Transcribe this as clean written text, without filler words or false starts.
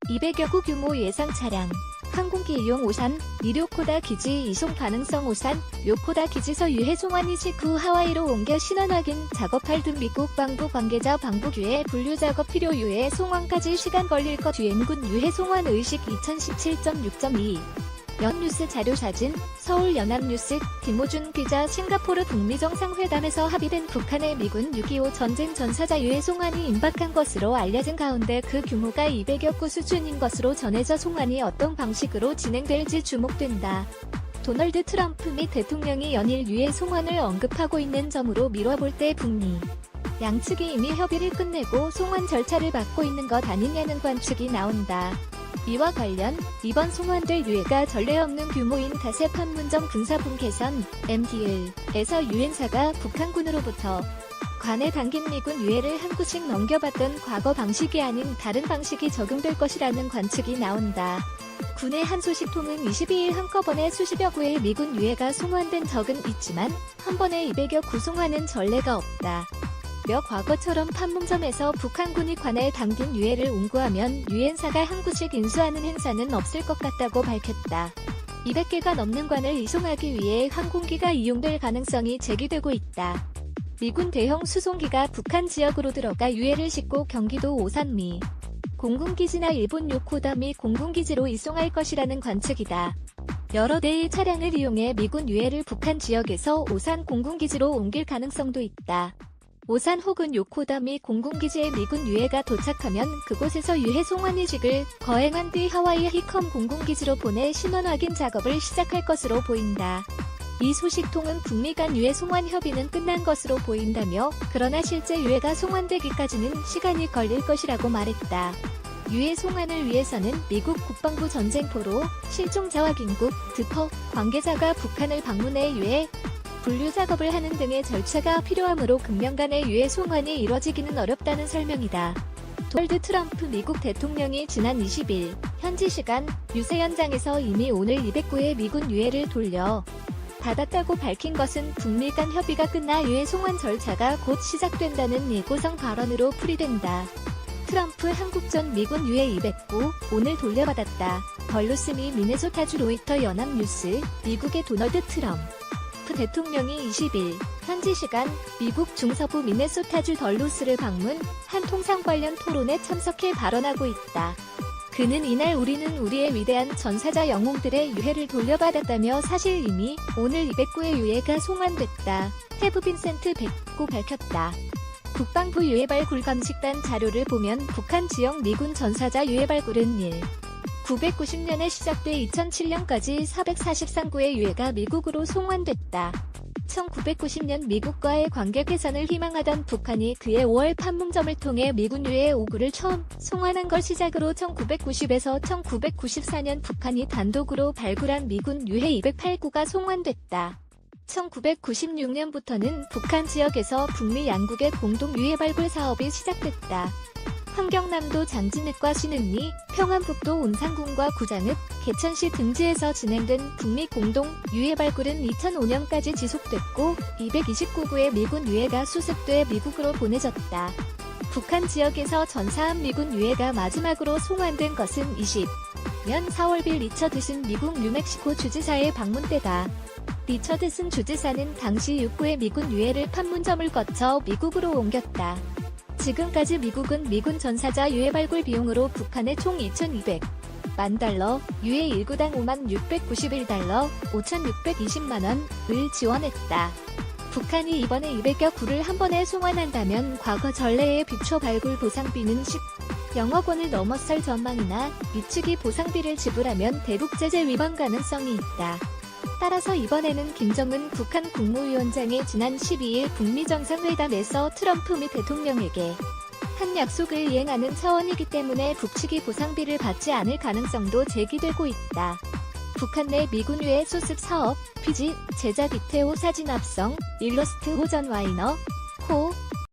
200여 구 규모 예상 차량, 항공기 이용 오산, 미료코다 기지 이송 가능성 오산, 요코다 기지서 유해 송환 이직 후 하와이로 옮겨 신원 확인 작업할 등 미국 방부 관계자 방북 유해 분류 작업 필요 유해 송환까지 시간 걸릴 것 유엔군 유해 송환 의식 2017.6.2 연뉴스 자료 사진, 서울 연합뉴스, 김호준 기자 싱가포르 북미 정상회담에서 합의된 북한의 미군 6.25 전쟁 전사자 유해 송환이 임박한 것으로 알려진 가운데 그 규모가 200여 구 수준인 것으로 전해져 송환이 어떤 방식으로 진행될지 주목된다. 도널드 트럼프 미 대통령이 연일 유해 송환을 언급하고 있는 점으로 미뤄볼 때 북미 양측이 이미 협의를 끝내고 송환 절차를 밟고 있는 것 아니냐는 관측이 나온다. 이와 관련 이번 송환될 유해가 전례 없는 규모인 닷새 판문점 군사분계선 MDL에서 유엔사가 북한군으로부터 관에 담긴 미군 유해를 한 구씩 넘겨받던 과거 방식이 아닌 다른 방식이 적용될 것이라는 관측이 나온다. 군의 한 소식통은 22일 한꺼번에 수십여 구의 미군 유해가 송환된 적은 있지만 한 번에 200여 구 송환은 전례가 없다. 며 과거처럼 판문점에서 북한군이 관에 담긴 유해를 운구하면 유엔사가 한 구씩 인수하는 행사는 없을 것 같다고 밝혔다. 200개가 넘는 관을 이송하기 위해 항공기가 이용될 가능성이 제기되고 있다. 미군 대형 수송기가 북한 지역으로 들어가 유해를 싣고 경기도 오산 미 공군기지나 일본 요코다 미 공군기지로 이송할 것이라는 관측이다. 여러 대의 차량을 이용해 미군 유해를 북한 지역에서 오산 공군기지로 옮길 가능성도 있다. 오산 혹은 요코다 미 공군기지에 미군 유해가 도착하면 그곳에서 유해 송환 이직을 거행한 뒤 하와이 히컴 공군기지로 보내 신원 확인 작업을 시작할 것으로 보인다. 이 소식통은 북미 간 유해 송환 협의는 끝난 것으로 보인다며 그러나 실제 유해가 송환되기까지는 시간이 걸릴 것이라고 말했다. 유해 송환을 위해서는 미국 국방부 전쟁포로 실종자와긴급 드퍼 관계자가 북한을 방문해 유해 분류 작업을 하는 등의 절차가 필요하므로 금년간의 유해 송환이 이뤄지기는 어렵다는 설명이다. 도널드 트럼프 미국 대통령이 지난 20일 현지 시간 유세 현장에서 이미 오늘 209의 미군 유해를 돌려 받았다고 밝힌 것은 북미 간 협의가 끝나 유해 송환 절차가 곧 시작된다는 예고성 발언으로 풀이된다. 트럼프 한국전 미군 유해 209 오늘 돌려받았다. 덜루스 미 미네소타주 로이터 연합뉴스 미국의 도널드 트럼프 대통령이 20일 현지 시간 미국 중서부 미네소타주 덜루스를 방문 한 통상 관련 토론에 참석해 발언하고 있다. 그는 이날 우리는 우리의 위대한 전사자 영웅들의 유해를 돌려받았다며 사실 이미 오늘 209의 유해가 송환됐다. 테브 빈센트 백고 밝혔다. 국방부 유해 발굴 감식단 자료를 보면 북한 지역 미군 전사자 유해 발굴은 990년에 시작돼 2007년까지 443구의 유해가 미국으로 송환됐다. 1990년 미국과의 관계 개선을 희망하던 북한이 그해 5월 판문점을 통해 미군 유해 5구를 처음 송환한 걸 시작으로 1990에서 1994년 북한이 단독으로 발굴한 미군 유해 208구가 송환됐다. 1996년부터는 북한 지역에서 북미 양국의 공동 유해 발굴 사업이 시작됐다. 환경남도 장진읍과 신읍리, 평안북도 온산군과 구장읍, 개천시 등지에서 진행된 북미 공동 유해 발굴은 2005년까지 지속됐고 229구의 미군 유해가 수습돼 미국으로 보내졌다. 북한 지역에서 전사한 미군 유해가 마지막으로 송환된 것은 20년 4월빌 리처드슨 미국 뉴멕시코 주지사의 방문 때다. 리처드슨 주지사는 당시 6구의 미군 유해를 판문점을 거쳐 미국으로 옮겼다. 지금까지 미국은 미군 전사자 유해 발굴 비용으로 북한에 총 2,200만 달러, 유해 1구당 56,691달러, 5,620만원을 지원했다. 북한이 이번에 200여 구를 한 번에 송환한다면 과거 전례에 비춰 발굴 보상비는 10억 원을 넘어설 전망이나 미측이 보상비를 지불하면 대북 제재 위반 가능성이 있다. 따라서 이번에는 김정은 북한 국무위원장이 지난 12일 북미 정상회담에서 트럼프 미 대통령에게 한 약속을 이행하는 차원이기 때문에 북측이 보상비를 받지 않을 가능성도 제기되고 있다. 북한 내 미군 유해 수습 사업, 피지, 제작 이태호 사진 합성, 일러스트 호전 와이너, 코